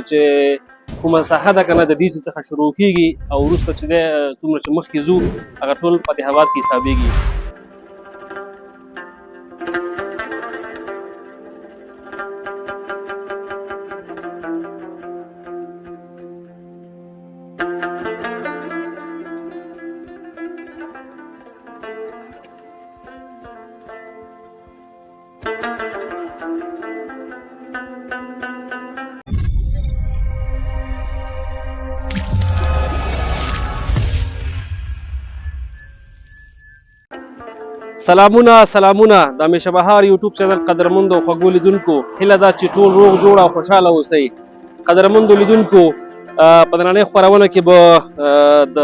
چې کومه ساحه ده که نه د دې څخه شروع کېږي او وروسته چې دی څومره چې مخکې ځو هغه ټول په دې هواد کې حسابېږي. سلامونه د همیشه بهار یوټیوب چینل قدرمندو او خوږو لیدونکو هیله ده چې ټول روغ جوړ او خوشحاله اوسئ. قدرمندو لیدونکو په نننۍ خپرونه کې به د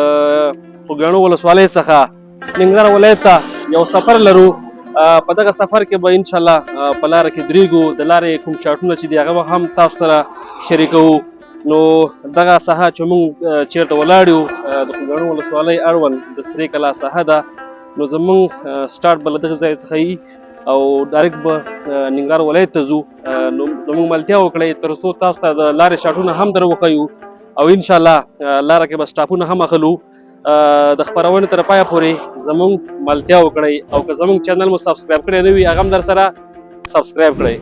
خوږیاڼو ولسوالۍ څخه ننګرهار ولایت ته یو سفر لرو. په دغه سفر کې به انشاءالله په لاره کې درېږو. د لارې کوم شاټونه چې دي هغه به هم تاسو سره شریکوو. نو دغه ساحه چې موږ چیرته ولاړ یو د خوږیاڼو ولسوالۍ اړوند د سرې کلا ساحه ده. نو زمونږ سټارټ به له دغه ځای څخه وي او ډایرکټ به ننګرهار ولایت ته ځو. نو زموږ ملتیا وکړئ تر څو تاسو ته د لارې شاټونه هم در وښیو او انشاءالله لاره کې به سټاپونه هم اخلو. د خپرونې تر پایه پورې زموږ ملتیا وکړئ او که زموږ چینل مو سبسکرایب کړی نه وي هغه هم در سره سبسکرایب کړئ.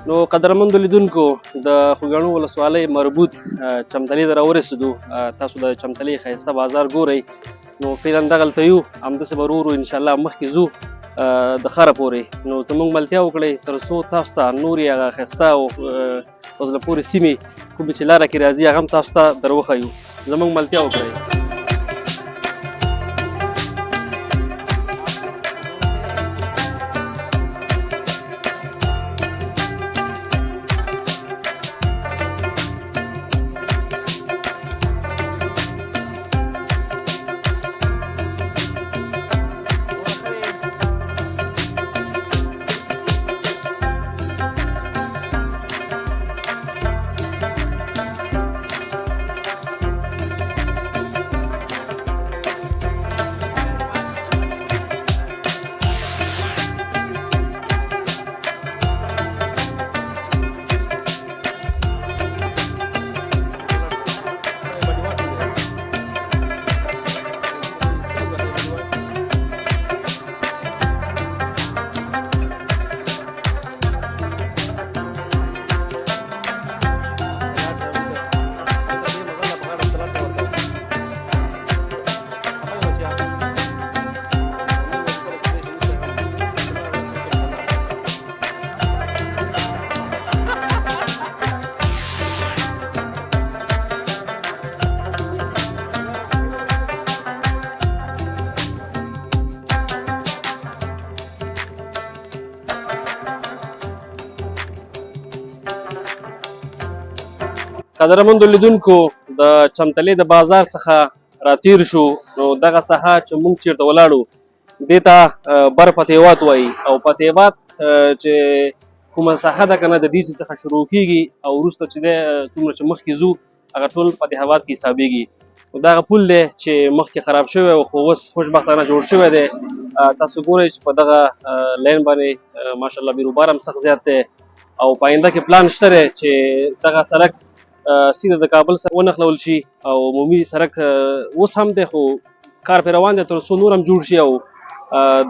نو قدرمندو لیدونکو د خوږیاڼو ولسوالۍ مربوط چمتلې ته راورسېدو. تاسو د چمتلې ښایسته بازار ګورئ. نو فعلا دغلته یو همداسې به ورو ورو انشاءالله مخکې ځو د ښاره پورې. نو زموږ ملتیا وکړئ تر څو تاسو ته نورې هغه ښایسته او په زړه پورې سیمې کومې چې لاره کې راځي هغه هم تاسو ته در وښیو. زموږ ملتیا وکړئ. قدرمندو لیدونکو د چمتلې د بازار څخه راتیر شو نو دغه ساحه چې موږ چیرته ولاړو دې ته بر فتحوات وایي او فتحوات چې کومه ساحه ده که نه د دې څخه شروع کیږي او وروسته چې دی څومره چې مخکې ځو هغه ټول فتحوات کې حسابېږي نو دغه پل دی چې مخکې خراب شوی او خو اوس خوشبختانه جوړ شوی دی تاسو ګورئ چې په دغه لین باندې ماشاءالله بیروبار هم سخت زیات دی او په آینده کې پلان شته دی چې دغه سړک سیده د کابل سره ونښلول شي او عمومي سړک اوس هم دی خو کار پرې روان دی تر څو نور هم جوړ شي او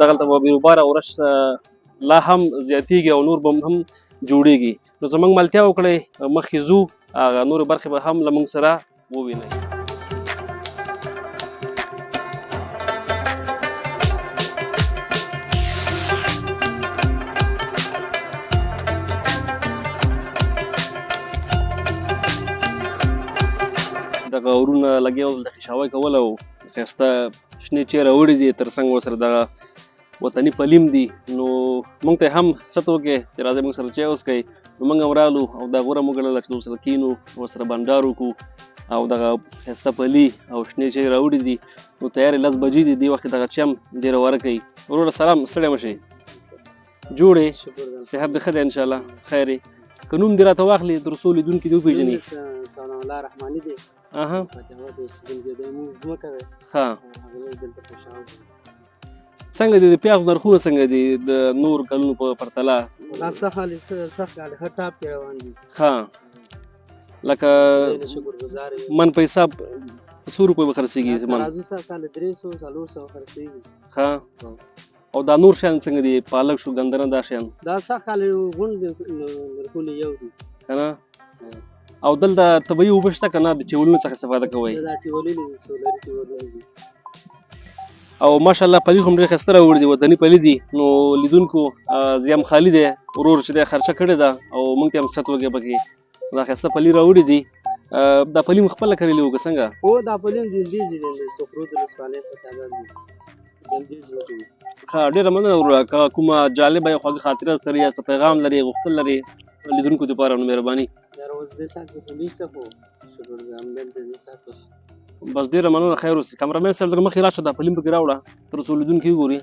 دغلته به بیروبار او رش لا هم زیاتیږي او نور به هم جوړیږي نو زموږ ملتیا وکړئ مخکې ځو هغه نورې برخې به هم له موږ سره ووینئ دغه ورونه لګیا ول د خشاوی کول او ښایسته شنې چې راوړي دي تر څنګ ورسره دغه وطني پلیم دي نو موږ ته هم ست وکړې چې راځئ موږ سره چای وڅښئ نو موږ هم رالو او دا غوره موږ ګڼله چې ورسره کینو ورسره بانډار وکړو او دغه ښایسته پلي او شنې چې راوړي دي نو تیارې 10 بجې دي دې وخت کې دغه چای هم ډېره وره کوي وروره سلام ستړی مه شئ جوړې صحت دې ښه دی انشاءالله خیر یې که نوم دې راته واخلي تر څو لیدونکي دې وپېژني سلام الله رحماني دی اها فتحوات اوسېدونکی دی موږ ځمکه دی ښه هغه دلته خوشحال دی څنګه دي د پیازو نرخونه څنګه دي د نور کلونو په پرتله دا سخت کال ښه ټاپ کې روان دي ښه لکه شکرګزار من په حساب څو روپۍ به خرڅېږي من ترازو سره کال 300 400 خرڅېږي ښه او دا نور شیان څنګه دي پالک شو ګندنه دا شیان دا سخت کال غونډ نرخونه یو دي که نه او دلته طبیعي اوبه شته که نه د ټیولونو څخه استفاده کوئ دا ټیولې دي سولري ټیولې دي او ماشاءالله پلي خو هم ډېر ښایسته راوړي دي وطني پلي دي نو لیدونکو زیم خالي دی ورور چې دی خرچه کړې ده او موږ ته هم ست وکړې پکې دا ښایسته پلي راوړي دي دا پلي مو خپله کرلي وو که څنګه هو دا پلي هم دلدیزي دی د سفرود ولسوالۍ فتحات دي دلدیز ځمکې دي ښه ډېره مننه وروره که کومه جالبه یا خوږه خاطره درته لري یا څه پیغام لري غوښتل لري لیدونکو دپاره نو مهرباني یاره اوس دې ساتو خو نشته خو شکرګزار دلته دې ساتو بس ډېره مننه خیر اوسي کامرامین صاحب لږ مخکې راشه دا فلم پکې راوړه تر څو لیدونکي وګوري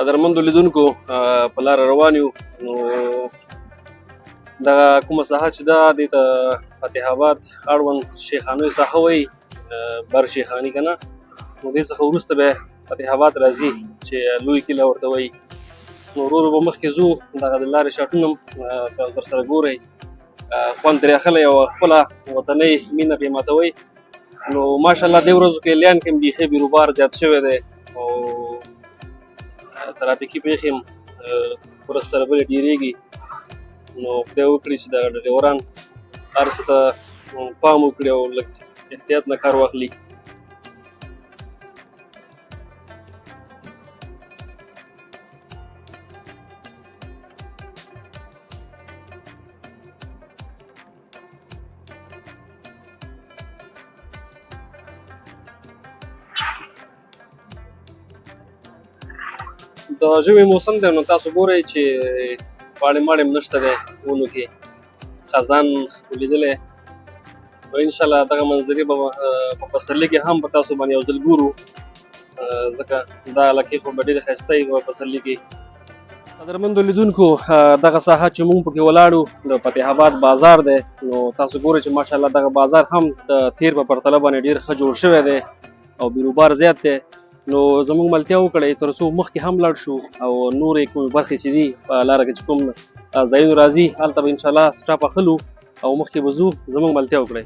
قدرمندو لیدونکو په لاره روان یو نو دغه کومه ساحه چې ده دې ته فتح آباد اړوند شیخانیو ساحه وایي بر شیخاني که نه نو دې څخه وروسته به فتح آباد راځي چې لوی کیله ورته وایي نو ورو ورو به مخکې ځو دغه د لارې شاټونه هم تاسو درسره ګورئ خوند ترې اخلی او خپله وطنۍ مینه پرې ماتوئ نو ماشاءالله دې ورځو کې لیان کې هم بیخي بیروبار زیات شوی دی او ترافیکي پیښې هم ورځ سره بلې ډېرېږي نو خدای وکړي چې دغه ډریوران هر څه ته پام وکړي او لږ احتیاط نه کار واخلي د ژمي موسم دی نو تاسو ګورئ چې پاڼې ماڼې هم نشته دی ونو کې خزان لیدلی نو انشاءالله دغه منظرې به په پسرلي کې هم په تاسو باندې یو ځل ګورو ځکه دا علاقې خو به ډېرې ښایسته وي په پسرلي کې قدرمندو لیدونکو دغه ساحه چې موږ پکې ولاړو د فتح آباد بازار دی نو تاسو ګورئ چې ماشاءالله دغه بازار هم د تیر په پرتله باندې ډېر ښه جوړ شوی دی او بیروبار زیات دی نو زموږ ملتیا وکړئ تر څو مخکې هم لاړ شو او نورې کومې برخې چې دي په لاره کې چې کوم ځایونه راځي هلته به انشاءالله سټاپ اخلو او مخکې به ځو زموږ ملتیا وکړئ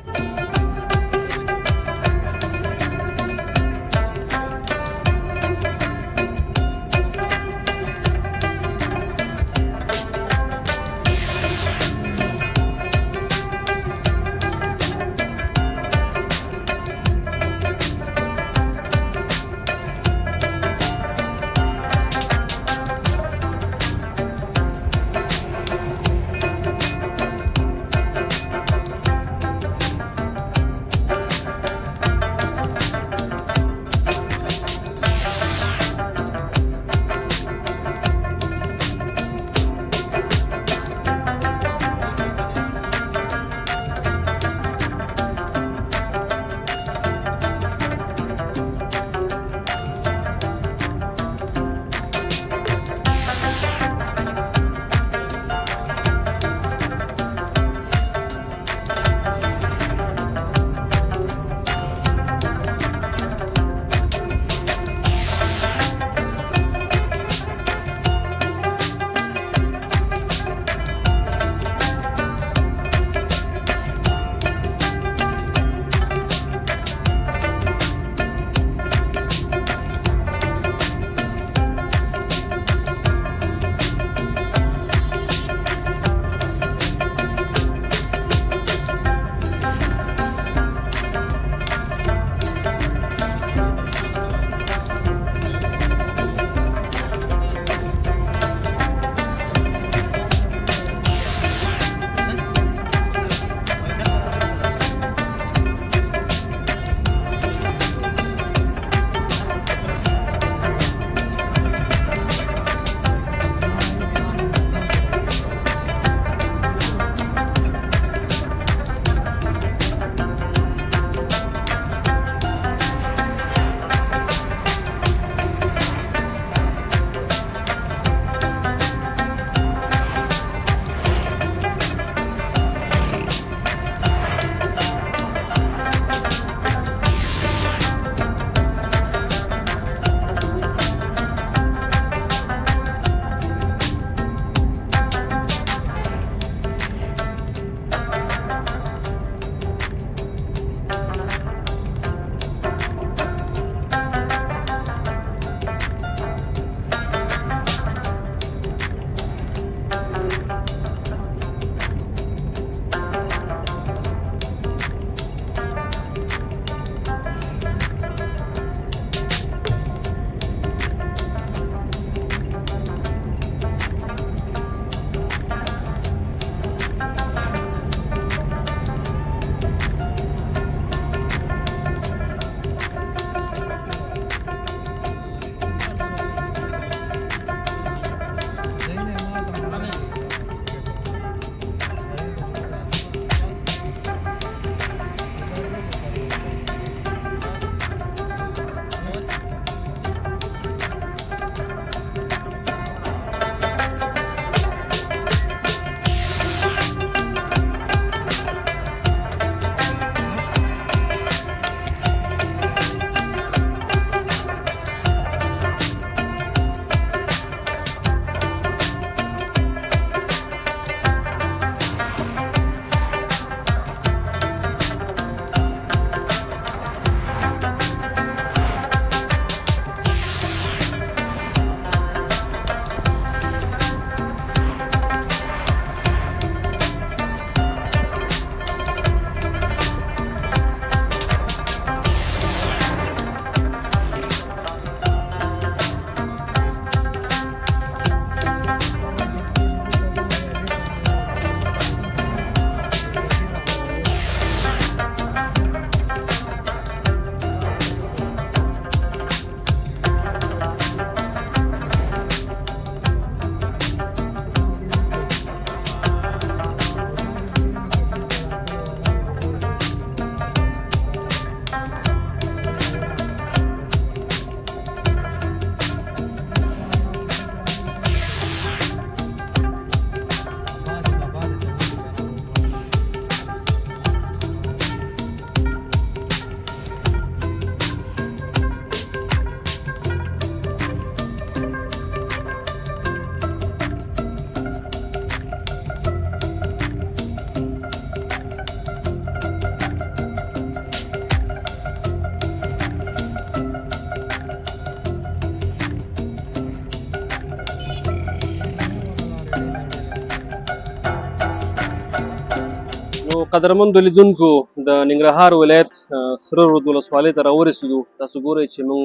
قدرمندو لیدونکو د ننګرهار ولایت سره رود ولسوالۍ ته راورسېدو. تاسو ګورئ چې موږ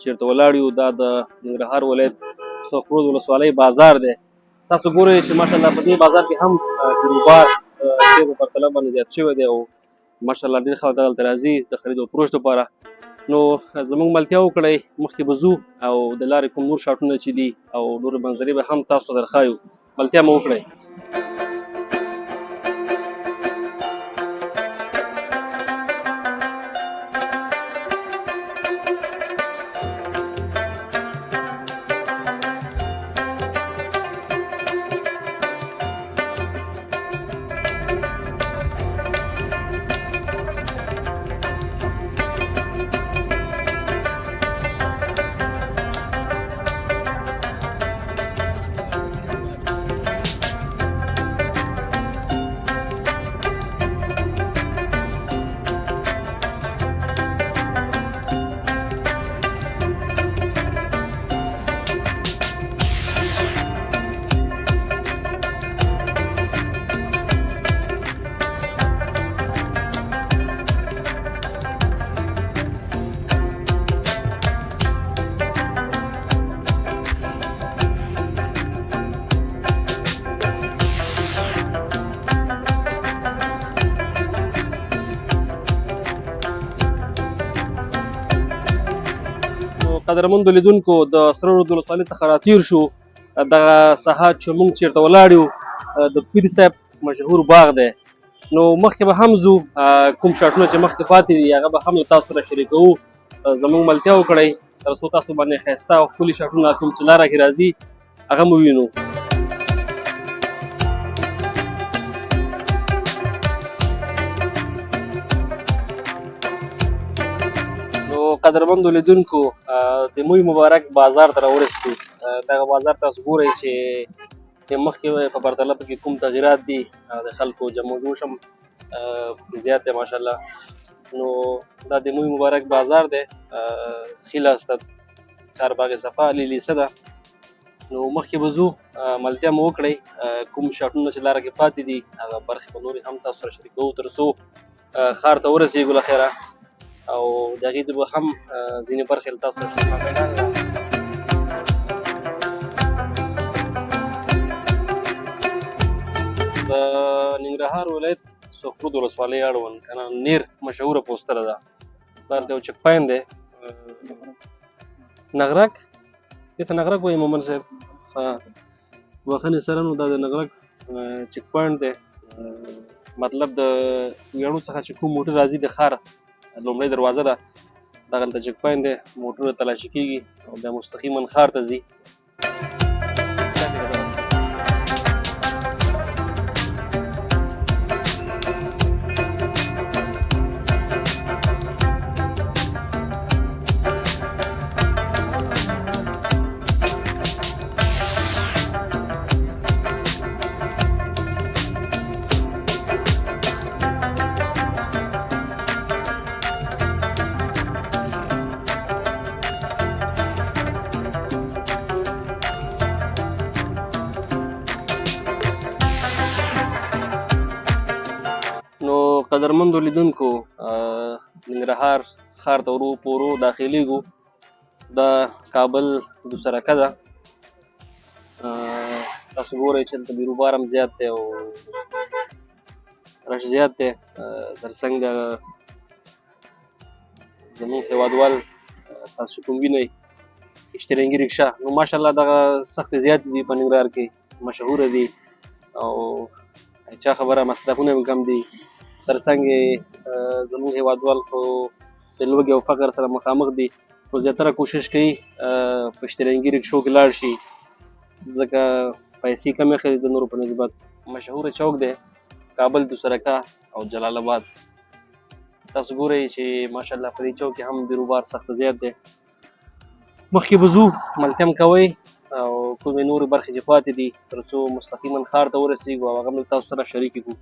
چېرته ولاړ یو، دا د ننګرهار ولایت سره رود ولسوالۍ بازار دی. تاسو ګورئ چې ماشاءالله په دې بازار کې هم بیروبار ډېر په پرتله باندې زیات شوی دی او ماشاءالله ډېر خلک دلته راځي د خرید او فروش لپاره. نو زموږ ملتیا وکړئ، مخکې به ځو او د لارې کوم نور شاټونه چې دي او نور منظرې به هم تاسو ته درښایو. ملتیا مو وکړئ. قدرمندو لیدونکو د سره رود ولسوالۍ څخه راتېر شو. دغه ساحات چې موږ چېرته ولاړ یو د پیر صاحب مشهور باغ دی. نو مخکې به هم ځو، کوم شاټونه چې مخکې پاتې دي هغه به هم له تاسو سره شریکوو. زموږ ملتیا وکړئ تر څو تاسو باندې ښایسته او ښکلي شاټونه کوم چې لاره کې راځي هغه مو ووینو. قدرمندو لیدونکو د موی مبارک بازار ته راورسېدو. دغه بازار تاسو ګورئ چې د مخکې په پرتله پکې کوم تغیرات دي، د خلکو جمع جوش هم زیات دی ماشاءالله. نو دا د موی مبارک بازار دی، خیل استد چارباغ صفا لیلیسه ده. نو مخکې به ځو، ملتیا مو وکړئ، کوم شاټونه چې لاره کې پاتې دي هغه برخې به نورې هم تاسو سره شریکوو تر څو ښار ته ورسېږو له خیره او د هغې به هم ځینې برخې له تاسو سره شریکوو. د ننګرهار ولایت سخرود ولسوالۍ اړوند که نه نیر مشهوره پوسټره ده. دا هلته یو چک پاین دی، نغرک دې ته نغرک وایي مومن صاحب، بخښنې سره. نو دا د نغرک چک پاینټ دی، مطلب د ویاړو څخه چې کوم موټر راځي د ښار لومړی دروازه ده، دغلته چک پاین دی، موټرونه تلاشي کېږي او بیا مستقیما ښار ته ځي. قدرمندو لیدونکو ننګرهار ښار ته ورو په ورو داخلیږو. دا کابل دوسرکه ده. تاسو ګورئ چې دلته بیروبار هم زیات دی او رش زیات دی. ترڅنګ زموږ هېوادوال تاسو کوم وینئ اشترنګي رکشا، نو ماشاءالله دغه سختې زیاتې دي په ننګرهار کې، مشهوره دي او چا خبره مصرفونه هم کم دي. ترڅنګ زموږ هېوادوال خو د لوږې او فقر سره مخامخ دي، خو زیاتره کوشش کوي په اشترنګي رکشو کې لاړ شي ځکه پیسې کمې اخلي د نورو په نسبت. مشهوره چوک دی کابل دوسرکه او جلال آباد. تاسو ګورئ چې ماشاءالله په دې چوک کې هم بیروبار سخت زیات دی. مخکې به ځو، ملتیا هم کوئ او کومې نورې برخې چې پاتې دي تر څو مستقیما ښار ته ورسېږو او هغه هم تاسو سره شریکې کړو.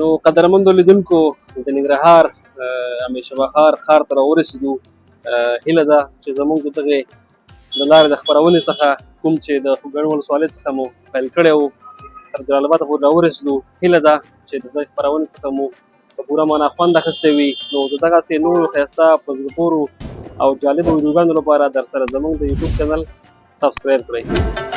نو قدرمندو لیدونکو د ننګرهار همیشه بهار ښار ته راورسېدو. هیله ده چې زموږ د دغې د لارې د خپرونې څخه کوم چې د ګڼ ولسوالۍ څخه مو پیل کړی و تر جلال آباده پورې راورسېدو. هیله ده چې د دغې خپرونې څخه مو په پوره معنا خوند اخیستی وي. نو د دغسې نورو ښایسته په زړه پورو او جالبو ویډیوګانو لپاره در سره زموږ د یوټیوب چینل سبسکرایب کړئ.